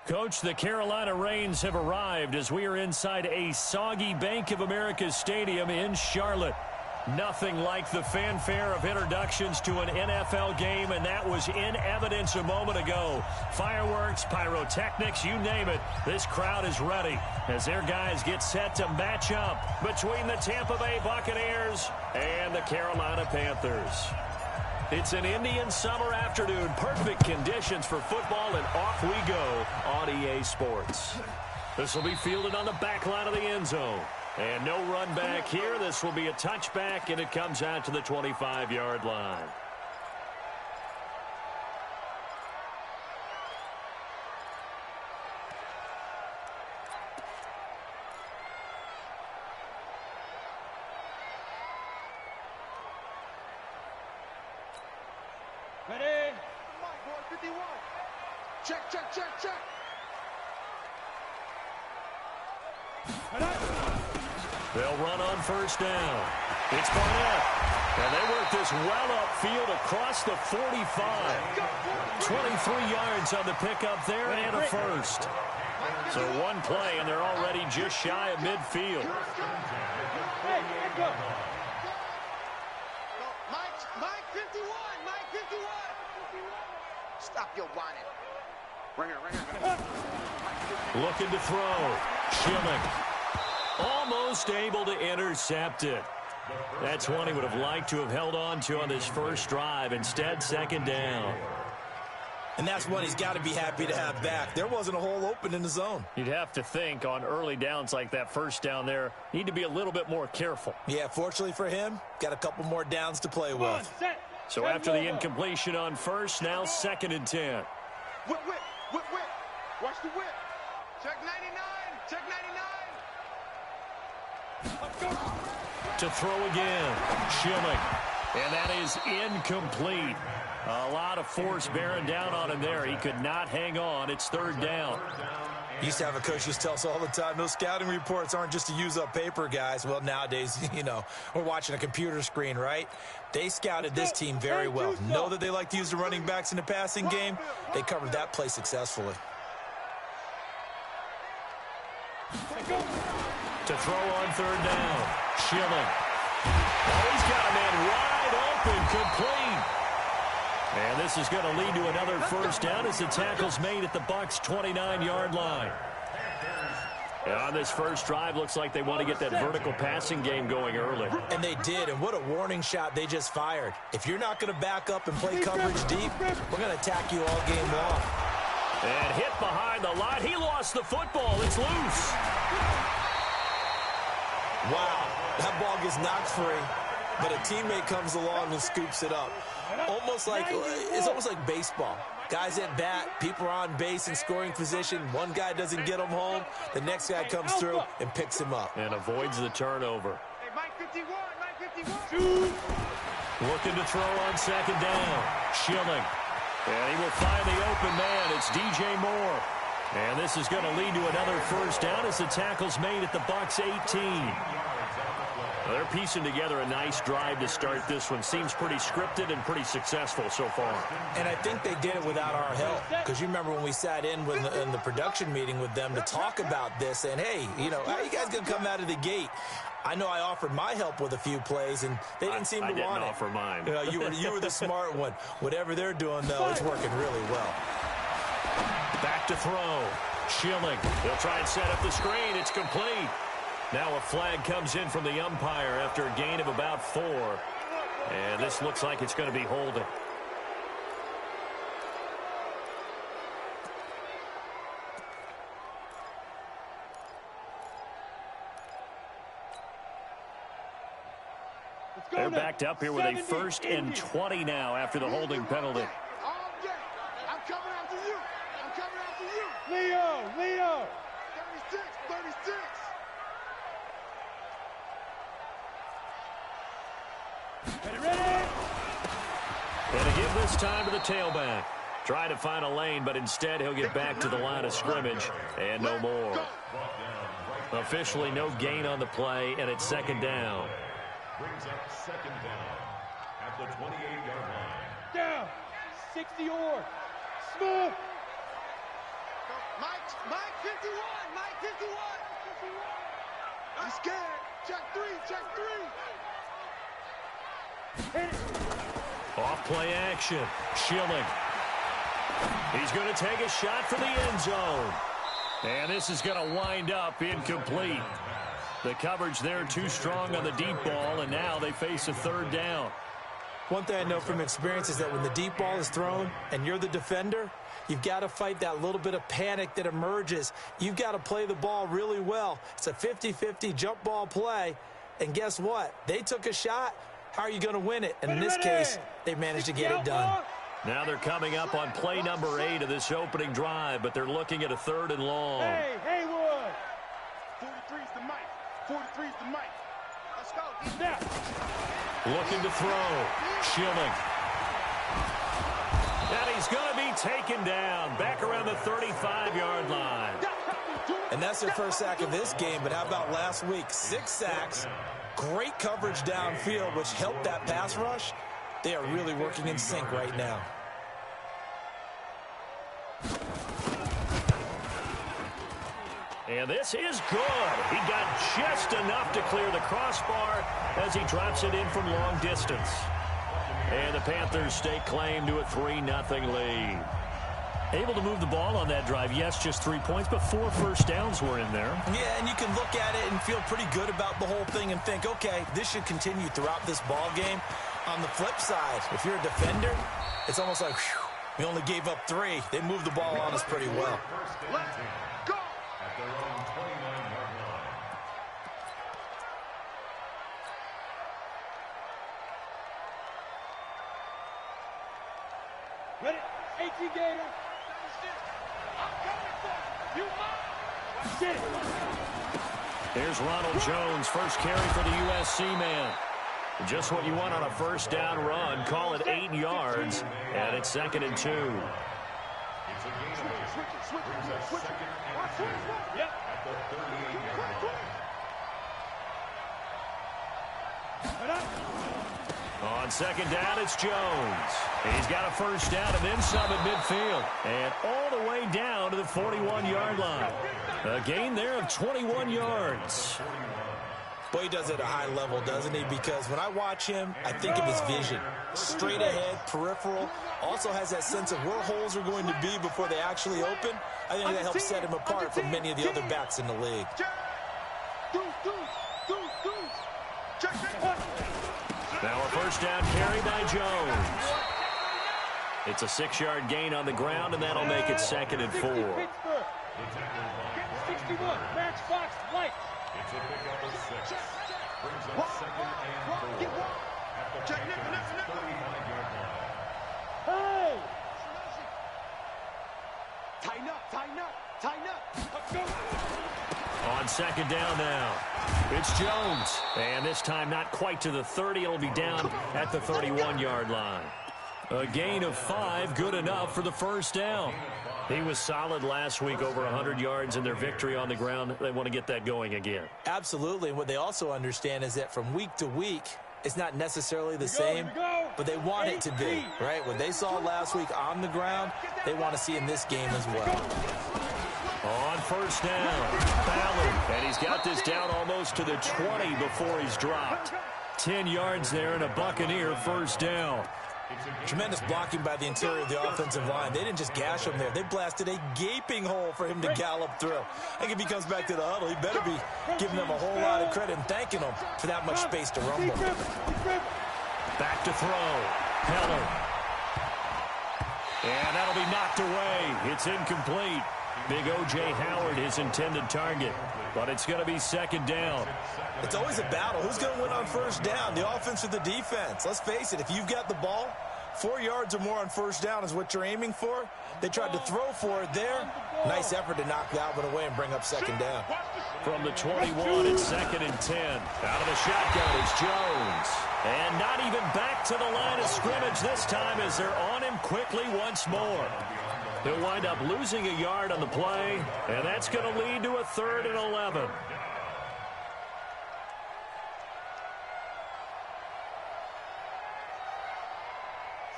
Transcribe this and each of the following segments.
Coach, the Carolina Rains have arrived as we are inside a soggy Bank of America Stadium in Charlotte. Nothing like the fanfare of introductions to an NFL game, and that was in evidence a moment ago. Fireworks, pyrotechnics, you name it. This crowd is ready as their guys get set to match up between the Tampa Bay Buccaneers and the Carolina Panthers. It's an Indian summer afternoon. Perfect conditions for football, and off we go on EA Sports. This will be fielded on the back line of the end zone. And no run back here. This will be a touchback, and it comes out to the 25-yard line. Ready? Mike, boy, 51. Check, check, check, check. They'll run on first down. It's Barnett. And they work this well upfield across the 45. 23 yards on the pickup there and a first. So one play, and they're already just shy of midfield. Hey, go. Mike 51. Mike 51. Stop your whining. Ringer. Looking to throw. Schilling. Almost able to intercept it. That's one he would have liked to have held on to on this first drive. Instead, second down. And that's one he's got to be happy to have back. There wasn't a hole open in the zone. You'd have to think on early downs like that first down there, need to be a little bit more careful. Yeah, fortunately for him, got a couple more downs to play with. So after the incompletion on first, now second and 10. Whip. Watch the whip. Check 99. Check 99. To throw again. Schilling. And that is incomplete. A lot of force bearing down on him there. He could not hang on. It's third down. Used to have a coach just tell us all the time, those scouting reports aren't just to use up paper, guys. Well, nowadays, we're watching a computer screen, right? They scouted this team very well. Know that they like to use the running backs in the passing game. They covered that play successfully. To throw on third down. Schilling. Oh, he's got a man wide open, complete. And this is going to lead to another first down as the tackle's made at the Bucs' 29-yard line. And on this first drive, looks like they want to get that vertical passing game going early. And they did, and what a warning shot they just fired. If you're not going to back up and play coverage deep, we're going to attack you all game long. And hit behind the line. He lost the football. It's loose. Wow, that ball gets knocked free, but a teammate comes along and scoops it up. It's almost like baseball. Guys at bat, people are on base in scoring position. One guy doesn't get him home. The next guy comes through and picks him up. And avoids the turnover. Hey, Mike 51. Looking to throw on second down. Schilling. And he will find the open man. It's DJ Moore. And this is going to lead to another first down as the tackle's made at the Bucs' 18. They're piecing together a nice drive to start this one. Seems pretty scripted and pretty successful so far. And I think they did it without our help. Because you remember when we sat in the production meeting with them to talk about this. And, hey, how you guys going to come out of the gate? I know I offered my help with a few plays, and they didn't seem to want it. I didn't offer mine. You were the smart one. Whatever they're doing, though, it's working really well. Back to throw. Schilling. They'll try and set up the screen. It's complete. Now a flag comes in from the umpire after a gain of about 4. And this looks like it's going to be holding. They're backed up here with a 1st and 20 now after the holding penalty. I'm coming after you. Leo. 36. Ready? And to give this time to the tailback. Try to find a lane, but instead he'll get back to the line of scrimmage and no more. Officially no gain on the play, and it's second down. Brings up second down at the 28-yard line. Down. 60 or. Smooth. Mike 51. Mike 51. I'm scared. Check three. Off play action. Schilling. He's going to take a shot for the end zone. And this is going to wind up incomplete. The coverage there too strong on the deep ball, and now they face a third down. One thing I know from experience is that when the deep ball is thrown and you're the defender, you've got to fight that little bit of panic that emerges. You've got to play the ball really well. It's a 50-50 jump ball play. And guess what? They took a shot. How are you going to win it? And in this case, they managed to get it done. Now they're coming up on play number 8 of this opening drive, but they're looking at a 3rd and long. Hey, Haywood. 43's the Mike. 43's the Mike. Let's go. He's there. Looking to throw. Schilling. And he's going to be taken down back around the 35-yard line. And that's their first sack of this game, but how about last week? 6 sacks, great coverage downfield, which helped that pass rush. They are really working in sync right now. And this is good. He got just enough to clear the crossbar as he drops it in from long distance. And the Panthers stake claim to a 3-0 lead. Able to move the ball on that drive. Yes, just 3 points, but 4 first downs were in there. Yeah, and you can look at it and feel pretty good about the whole thing and think, okay, this should continue throughout this ball game. On the flip side, if you're a defender, it's almost like, whew, we only gave up 3. They moved the ball on us pretty well. Let's go. At their own 29-yard line. Ready? 18 Gator. I'm coming for you. You get it. There's Ronald Jones, first carry for the USC man. Just what you want on a first down run. Call it 8 yards, and it's 2nd and 2. It's a gain of 8. Brings up 2nd and 2. At the 38-yard line. On 2nd down, it's Jones. He's got a first down and then some at midfield. And all the way down to the 41-yard line. A gain there of 21 yards. Boy, he does it at a high level, doesn't he? Because when I watch him, I think of his vision. Straight ahead, peripheral. Also has that sense of where holes are going to be before they actually open. I think that helps set him apart from many of the other backs in the league. Now a first down carry by Jones. It's a 6-yard gain on the ground, and that'll make it 2nd and 4. 61, Max Fox, White. It's a pickup of 6. Brings up 2nd and 4. At the 35-yard line. Hey! Tighten up. Let's go. On 2nd down now, it's Jones. And this time not quite to the 30. It'll be down at the 31-yard line. A gain of 5, good enough for the first down. He was solid last week, over 100 yards in their victory on the ground. They want to get that going again. Absolutely. And what they also understand is that from week to week, it's not necessarily the same, but they want it to be, right? What they saw last week on the ground, they want to see in this game as well. On first down, Ballard, and he's got this down almost to the 20 before he's dropped. 10 yards there and a Buccaneer first down. Tremendous blocking by the interior of the offensive line. They didn't just gash him there. They blasted a gaping hole for him to gallop through. I think if he comes back to the huddle, he better be giving them a whole lot of credit and thanking them for that much space to rumble. Back to throw. Heller. And that'll be knocked away. It's incomplete. Big O.J. Howard, his intended target. But it's going to be 2nd down. It's always a battle. Who's going to win on first down, the offense or the defense? Let's face it, if you've got the ball, 4 yards or more on first down is what you're aiming for. They tried to throw for it there. Nice effort to knock that one away and bring up 2nd down. From the 21, it's 2nd and 10. Out of the shotgun is Jones. And not even back to the line of scrimmage this time as they're on him quickly once more. He'll wind up losing a yard on the play, and that's going to lead to a 3rd and 11.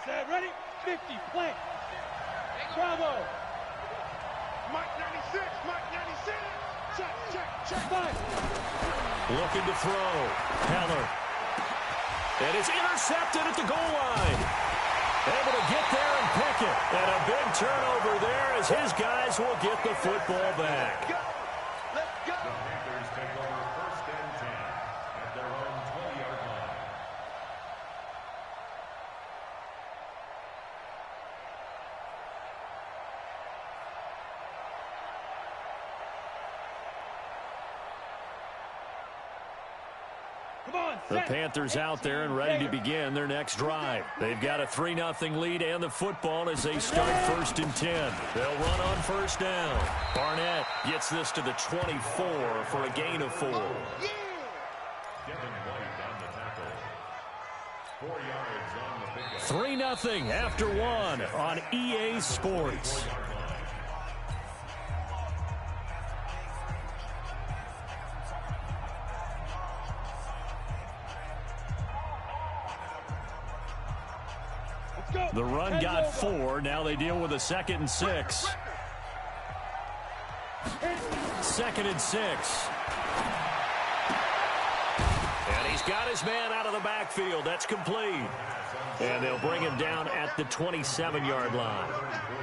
Set, ready? 50, play. Bravo. Mike 96. Looking to throw. Heller. And it's intercepted at the goal line. Able to get there and pick it. And a big turnover there as his guys will get the football back. Let's go. The Panthers take over first and 10 at their own 20-yard line. The Panthers out there and ready to begin their next drive. They've got a 3-0 lead and the football as they start first and 10. They'll run on first down. Barnett gets this to the 24 for a gain of 4. Kevin White on the tackle. 4 yards on the pickup. 3-0 after 1 on EA Sports. The run got 4. Now they deal with a 2nd and 6. 2nd and 6. And he's got his man out of the backfield. That's complete. And they'll bring him down at the 27-yard line.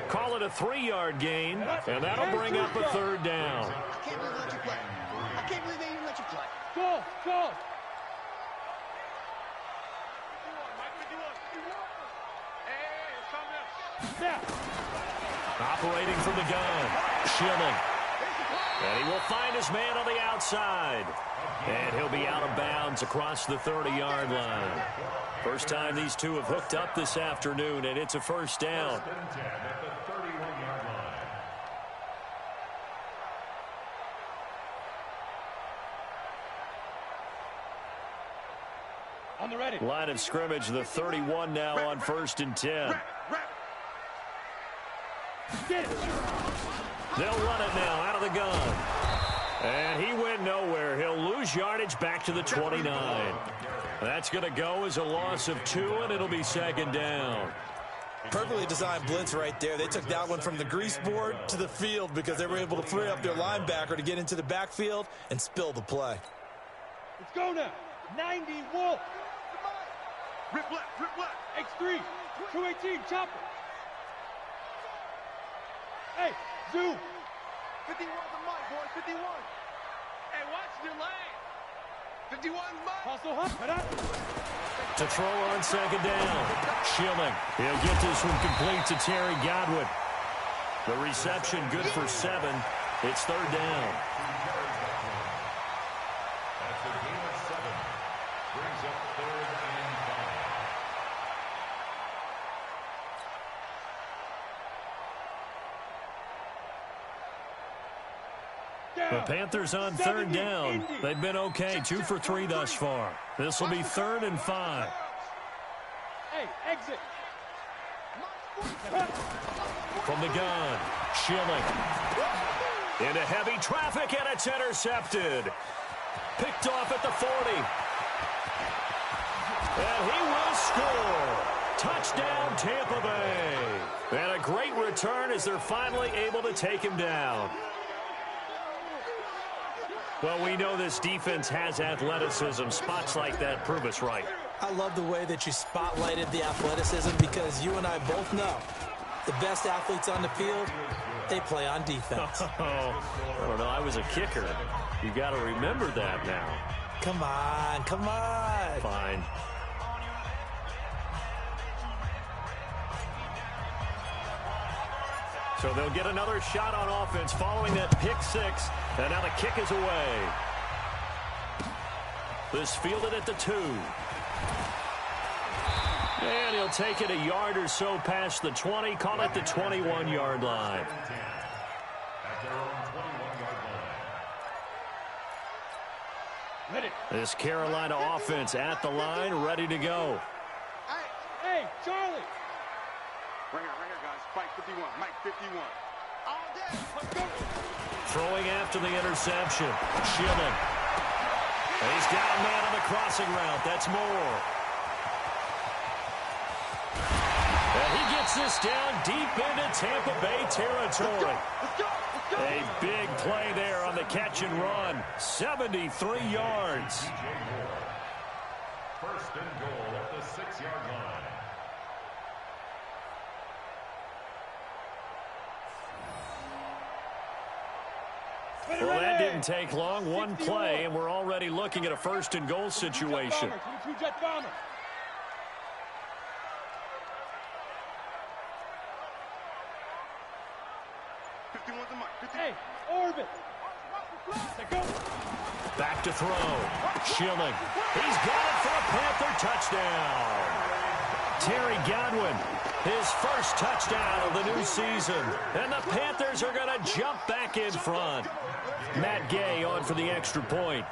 Call it a 3-yard gain, and that'll bring up a 3rd down. I can't believe they let you play. I can't believe they even let you play. Go, go. Operating from the gun, Schilling. And he will find his man on the outside. And he'll be out of bounds across the 30-yard line. First time these two have hooked up this afternoon, and it's a first down. On the ready. Line of scrimmage, the 31 now on first and 10. They'll run it now out of the gun. And he went nowhere. He'll lose yardage back to the 29. That's going to go as a loss of 2, and it'll be 2nd down. Perfectly designed blitz right there. They took that one from the grease board to the field because they were able to free up their linebacker to get into the backfield and spill the play. Let's go now. 90 Wolf. Rip left. X3. 218 chopper. Hey, zoom. 51's the mic, boys. 51. Hey, watch the lane. 51's mic. Hustle, To throw on 2nd down. Schilling. He'll get this one complete to Terry Godwin. The reception good for 7. It's 3rd down. That's a gain of 7. Brings up 3rd and 5. The Panthers on 3rd down. They've been okay, 2 for 3 thus far. This will be 3rd and 5. Hey, exit. From the gun, Schilling. Into heavy traffic, and it's intercepted. Picked off at the 40. And he will score. Touchdown, Tampa Bay. And a great return as they're finally able to take him down. Well, we know this defense has athleticism. Spots like that prove us right. I love the way that you spotlighted the athleticism because you and I both know the best athletes on the field, they play on defense. I don't know. I was a kicker. You got to remember that now. Come on. Fine. So they'll get another shot on offense following that pick 6. And now the kick is away. This fielded at the 2. And he'll take it a yard or so past the 20. Call it the 21-yard line. At their own 21-yard line. Ready. This Carolina offense at the line, ready to go. Hey, Charlie. Right here, guys. Fight 51. Mike 51. All day. Let's go. Throwing after the interception. Schilling. And he's got a man on the crossing route. That's Moore. And he gets this down deep into Tampa Bay territory. Let's go. A big play there on the catch and run. 73 yards. First and goal at the 6-yard line. Well, that didn't take long. One play, and we're already looking at a first and goal situation. Hey, orbit. Back to throw. Schilling. He's got it for a Panther touchdown. Terry Godwin, his first touchdown of the new season. And the Panthers are going to jump back in front. Matt Gay on for the extra point.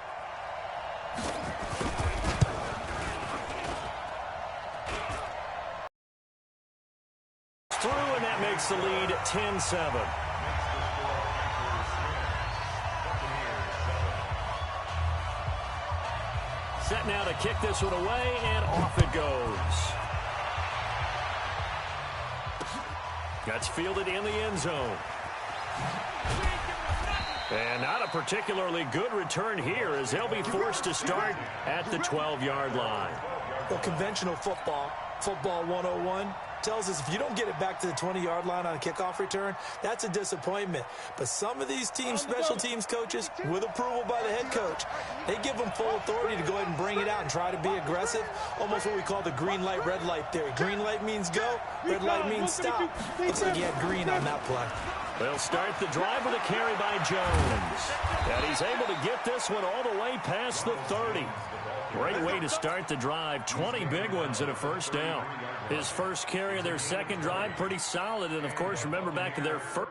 Through, and that makes the lead 10-7. Set now to kick this one away, and off it goes. That's fielded in the end zone. And not a particularly good return here as they'll be forced to start at the 12-yard line. Well, conventional football 101, tells us if you don't get it back to the 20-yard line on a kickoff return, that's a disappointment. But some of these teams, special teams coaches, with approval by the head coach, they give them full authority to go ahead and bring it out and try to be aggressive, almost what we call the green light, red light theory. Green light means go, red light means stop. Looks like he had green on that play. They'll start the drive with a carry by Jones. And he's able to get this one all the way past the 30. Great way to start the drive. 20 big ones and a first down. His first carry of their second drive, pretty solid. And, of course, remember back to their first.